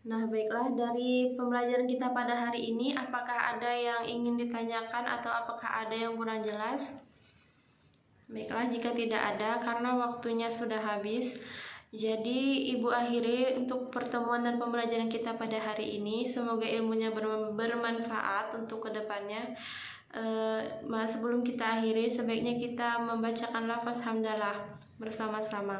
Nah, baiklah, dari pembelajaran kita pada hari ini, apakah ada yang ingin ditanyakan atau apakah ada yang kurang jelas? Baiklah, jika tidak ada, karena waktunya sudah habis, jadi Ibu akhiri untuk pertemuan dan pembelajaran kita pada hari ini. Semoga ilmunya bermanfaat untuk kedepannya. Sebelum kita akhiri, sebaiknya kita membacakan lafaz hamdalah bersama-sama.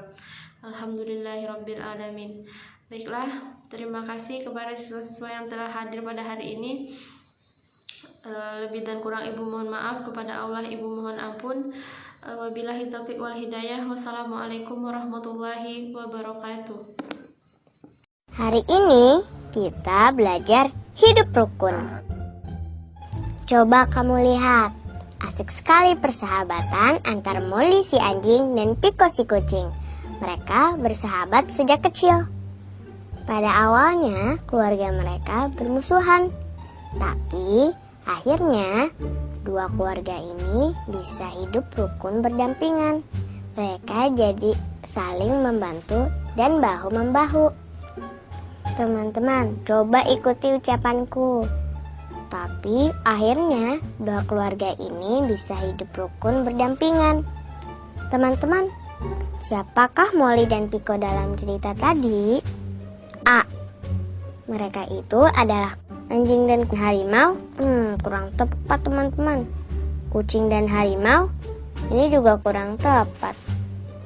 Alhamdulillahirabbil alamin. Baiklah, terima kasih kepada siswa-siswa yang telah hadir pada hari ini. Lebih dan kurang Ibu mohon maaf, kepada Allah Ibu mohon ampun. Wabillahi taufiq wal hidayah. Wassalamualaikum warahmatullahi wabarakatuh. Hari ini kita belajar hidup rukun. Coba kamu lihat, asik sekali persahabatan antara Molly si anjing dan Piko si kucing. Mereka bersahabat sejak kecil. Pada awalnya keluarga mereka bermusuhan, tapi akhirnya dua keluarga ini bisa hidup rukun berdampingan. Mereka jadi saling membantu dan bahu-membahu. Teman-teman, coba ikuti ucapanku. Tapi akhirnya dua keluarga ini bisa hidup rukun berdampingan. Teman-teman, siapakah Molly dan Piko dalam cerita tadi? A. Mereka itu adalah anjing dan harimau. Kurang tepat teman-teman. Kucing dan harimau, ini juga kurang tepat.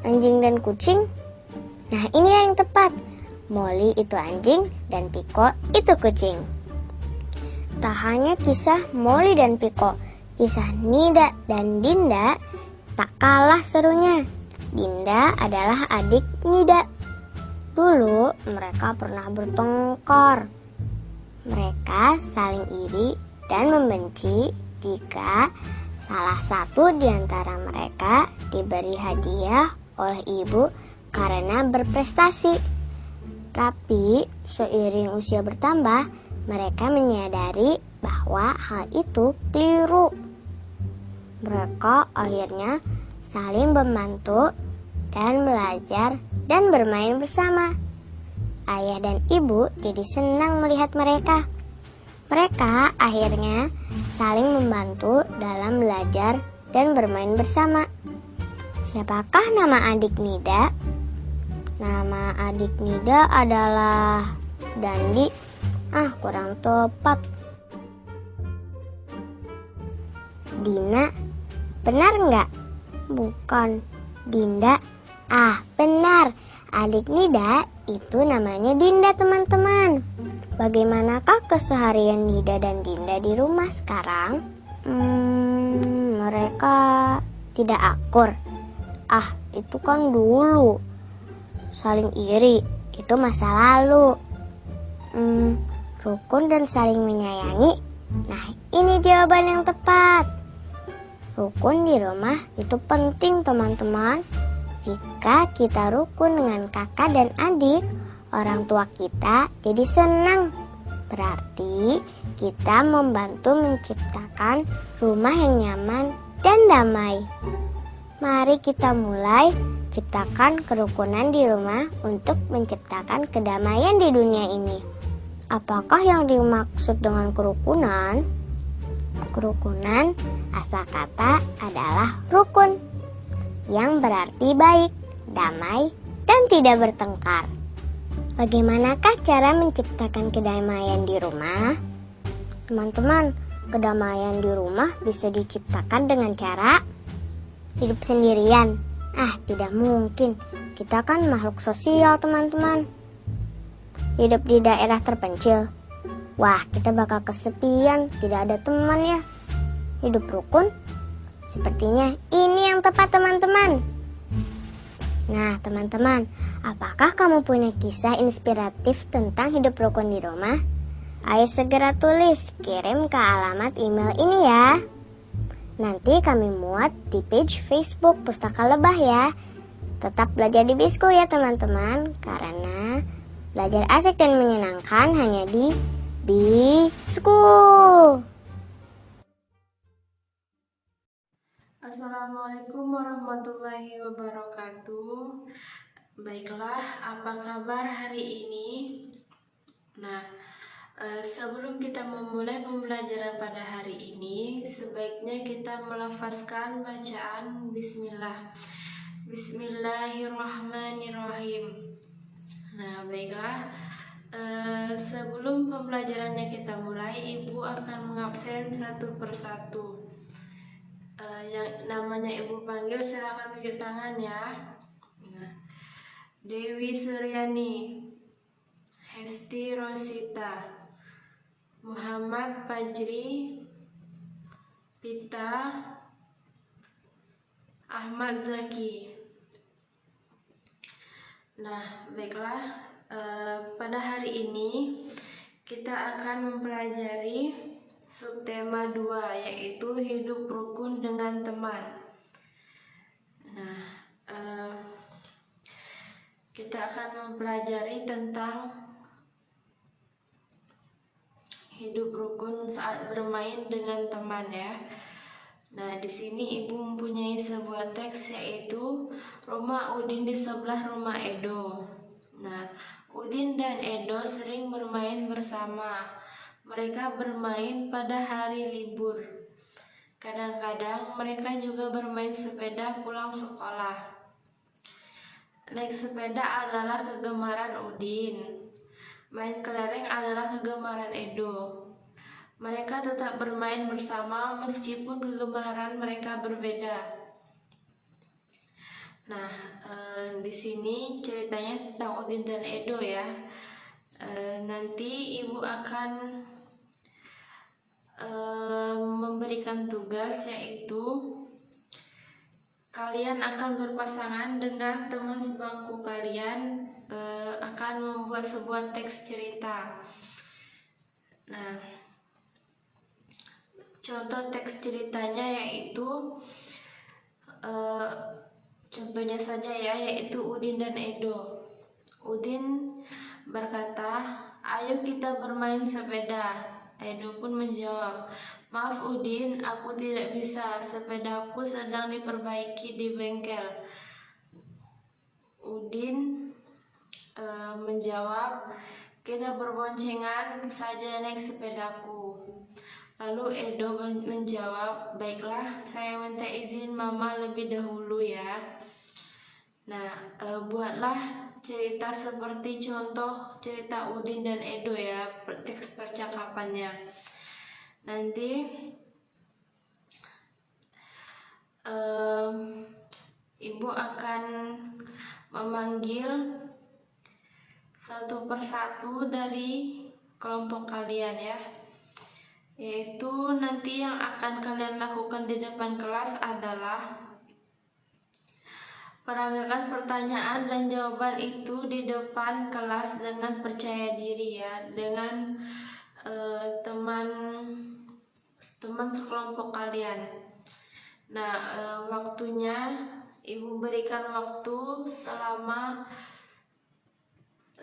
Anjing dan kucing, nah ini yang tepat. Molly itu anjing dan Piko itu kucing. Tak hanya kisah Molly dan Piko, kisah Nida dan Dinda tak kalah serunya. Dinda adalah adik Nida. Dulu mereka pernah bertengkar. Mereka saling iri dan membenci jika salah satu di antara mereka diberi hadiah oleh ibu karena berprestasi. Tapi seiring usia bertambah, mereka menyadari bahwa hal itu keliru. Mereka akhirnya saling membantu dan belajar dan bermain bersama. Ayah dan ibu jadi senang melihat mereka. Mereka akhirnya saling membantu dalam belajar dan bermain bersama. Siapakah nama adik Nida? Nama adik Nida adalah Dandi. Kurang tepat. Dina, benar nggak? Bukan. Dinda. Benar. Adik Nida itu namanya Dinda, teman-teman. Bagaimanakah keseharian Nida dan Dinda di rumah sekarang? Mereka tidak akur. Itu kan dulu. Saling iri, itu masa lalu. Rukun dan saling menyayangi. Nah, ini jawaban yang tepat. Rukun di rumah itu penting, teman-teman. Jika kita rukun dengan kakak dan adik, orang tua kita jadi senang. Berarti kita membantu menciptakan rumah yang nyaman dan damai. Mari kita mulai ciptakan kerukunan di rumah untuk menciptakan kedamaian di dunia ini. Apakah yang dimaksud dengan kerukunan? Kerukunan asal kata adalah rukun, yang berarti baik, damai, dan tidak bertengkar. Bagaimanakah cara menciptakan kedamaian di rumah? Teman-teman, kedamaian di rumah bisa diciptakan dengan cara hidup sendirian. Tidak mungkin. Kita kan makhluk sosial, teman-teman. Hidup di daerah terpencil. Kita bakal kesepian, tidak ada teman ya. Hidup rukun, sepertinya ini yang tepat, teman-teman. Nah, teman-teman, apakah kamu punya kisah inspiratif tentang hidup rukun di rumah? Ayo segera tulis, kirim ke alamat email ini ya. Nanti kami muat di page Facebook Pustaka Lebah ya. Tetap belajar di Bisku ya teman-teman, karena belajar asik dan menyenangkan hanya di Bisku. Assalamualaikum warahmatullahi wabarakatuh. Baiklah, apa kabar hari ini? Nah, sebelum kita memulai pembelajaran pada hari ini, sebaiknya kita melafazkan bacaan Bismillah. Bismillahirrahmanirrahim. Nah, baiklah. Sebelum pembelajarannya kita mulai, Ibu akan mengabsen satu persatu. Yang namanya Ibu panggil, silakan tunjuk tangan ya. Nah, Dewi Suryani, Hesti Rosita, Muhammad Fajri, Pita, Ahmad Zaki. Nah, baiklah. Pada hari ini kita akan mempelajari subtema 2, yaitu hidup rukun dengan teman. Nah, kita akan mempelajari tentang hidup rukun saat bermain dengan teman ya. Nah, di sini Ibu mempunyai sebuah teks, yaitu rumah Udin di sebelah rumah Edo. Nah, Udin dan Edo sering bermain bersama. Mereka bermain pada hari libur. Kadang-kadang mereka juga bermain sepeda pulang sekolah. Naik sepeda adalah kegemaran Udin. Main kelereng adalah kegemaran Edo. Mereka tetap bermain bersama meskipun kegemaran mereka berbeda. Nah, di sini ceritanya tentang Udin dan Edo ya. Nanti Ibu akan memberikan tugas, yaitu kalian akan berpasangan dengan teman sebangku kalian, akan membuat sebuah teks cerita. Nah, contoh teks ceritanya yaitu contohnya saja ya, yaitu Udin dan Edo. Udin berkata, "Ayo kita bermain sepeda." Edo pun menjawab, "Maaf Udin, aku tidak bisa. Sepedaku sedang diperbaiki di bengkel." Udin menjawab, "Kita berboncengan saja naik sepedaku." Lalu Edo menjawab, "Baiklah, saya minta izin Mama lebih dahulu ya." Nah, buatlah cerita seperti contoh cerita Udin dan Edo ya, teks percakapannya. Nanti Ibu akan memanggil satu persatu dari kelompok kalian ya. Yaitu nanti yang akan kalian lakukan di depan kelas adalah peragakan pertanyaan dan jawaban itu di depan kelas dengan percaya diri ya, dengan teman sekelompok kalian. Nah, waktunya Ibu berikan waktu selama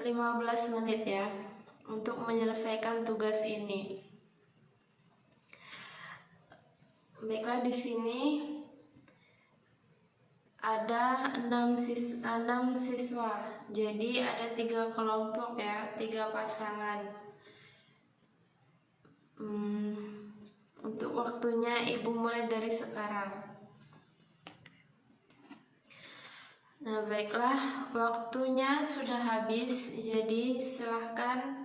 15 menit ya untuk menyelesaikan tugas ini. Baiklah, di sini ada 6 siswa, jadi ada 3 kelompok ya, 3 pasangan. Untuk waktunya Ibu mulai dari sekarang. Nah, baiklah, waktunya sudah habis, jadi silahkan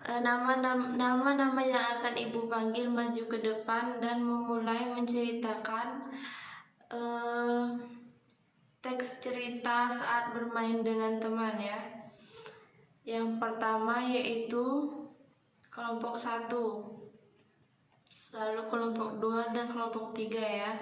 nama-nama yang akan Ibu panggil maju ke depan dan memulai menceritakan teks cerita saat bermain dengan teman ya. Yang pertama yaitu kelompok 1, lalu kelompok 2 dan kelompok 3 ya.